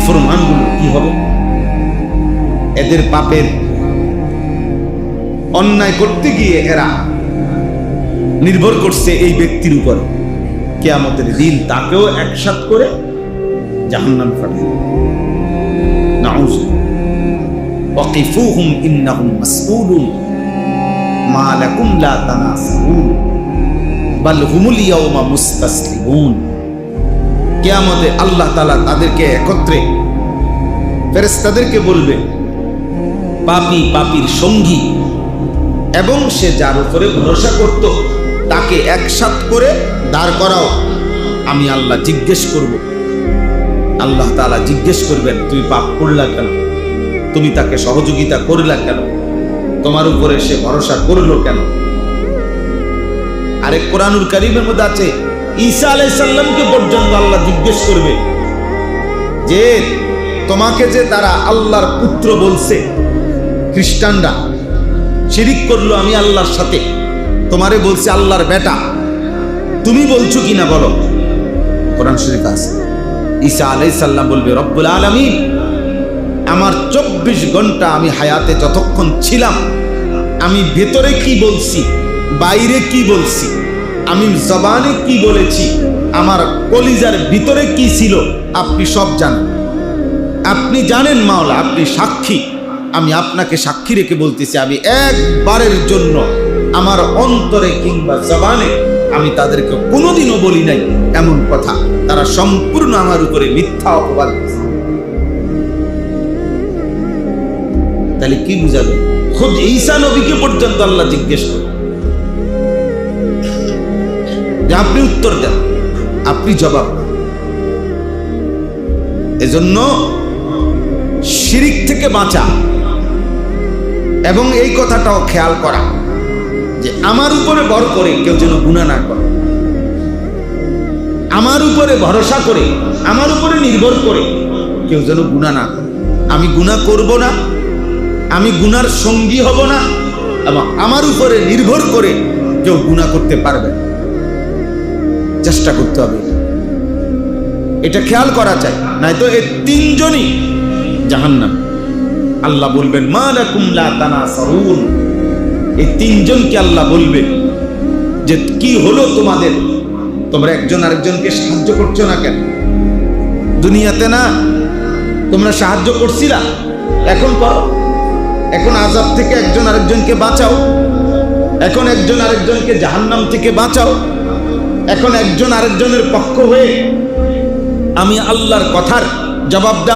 নাফরমানগুলো কি হবে? এদের পাপের অন্যায় করতে গিয়ে এরা নির্ভর করছে এই ব্যক্তির উপর। কিয়ামতের দিন তাকেও একসাথ করে জাহান্নাম পাঠাবে। নাউযুবিল্লাহ। ওয়াকিফুহুম ইন্নাহুম মাসউলুন মা লাকুম লা তানাসাউন বাল হুমুল ইয়াওমা মুস্তাসলিমুন। কিয়ামতে আল্লাহ তাআলা তাদেরকে একত্রে ফেরেশতাদেরকে বলবে, পাপী পাপীর সঙ্গী এবং সে যার উপরে ভরসা করত তাকে একসাথ করে দাঁড় করাও। আমি আল্লাহ জিজ্ঞেস করব, আল্লাহ তাআলা জিজ্ঞেস করবেন, তুমি পাপ করলা কেন? তুমি তাকে সহযোগিতা করলা কেন? তোমার উপরে সে ভরসা করলো কেন? আরেক কোরআনুল কারীমের মধ্যে আছে, ঈসা আলাইহিস সালামকে পর্যন্ত আল্লাহ জিজ্ঞেস করবে যে তোমাকে যে তারা আল্লাহর পুত্র বলছে, খ্রিস্টানরা শিরিক করলো আমি আল্লাহর সাথে, তোমারে বলছে আল্লাহর বেটা, তুমি বলছো কিনা বলো। কোরআন শরীফ আছে। ঈসা আলাইহিস সালাম বলবে, রব্বুল আলামিন, আমার 24 ঘন্টা আমি হায়াতে যতক্ষণ ছিলাম আমি ভেতরে কি বলছি, বাইরে কি বলছি, আমি জবানে কি বলেছি, আমার কলিজার ভিতরে কি ছিল, আপনি সব জানেন। আপনি জানেন মাওলা, আপনি সাক্ষী। আমি আপনাকে সাক্ষী রেখে বলতেছি, আমি একবারের জন্য আমার অন্তরে কিংবা জবানে আমি তাদেরকে কোনোদিনও বলি নাই এমন কথা। তারা সম্পূর্ণ আমার উপরে মিথ্যা অপবাদ দিয়েছে। তাহলে কি বুঝাবে? খুদ ঈসা নবীকে পর্যন্ত আল্লাহ জিজ্ঞেস করে যে আপনি উত্তর দেন, আপনি জবাব দেন। এজন্য শিরিক থেকে বাঁচা এবং এই কথাটাও খেয়াল করা যে আমার উপরে ভর করে কেউ যেন গুনাহ না করে, আমার উপরে ভরসা করে, আমার উপরে নির্ভর করে কেউ যেন গুনাহ না করে। আমি গুনাহ করব না, আমি গুনার সঙ্গী হব না, এবং আমার উপরে নির্ভর করে কেউ গুনাহ করতে পারবে না। চেষ্টা করতে হবে, এটা খেয়াল করা চাই, নয়তো এই তিনজনই জাহান্নাম। আল্লাহ বলবেন, মা লাকুম লা তানাসারুন। এই তিনজনকে আল্লাহ বলবেন যে কি হলো তোমাদের, তোমরা একজন আরেকজনকে সাহায্য করছো না কেন? দুনিয়াতে না তোমরা সাহায্য করছিলা, এখন করো। এখন আযাব থেকে একজন আরেকজনকে বাঁচাও, এখন একজন আরেকজনকে জাহান্নাম থেকে বাঁচাও, এখন একজন আরেকজনের পক্ষ হয়ে আমি আল্লাহর কথার জবাব দাও।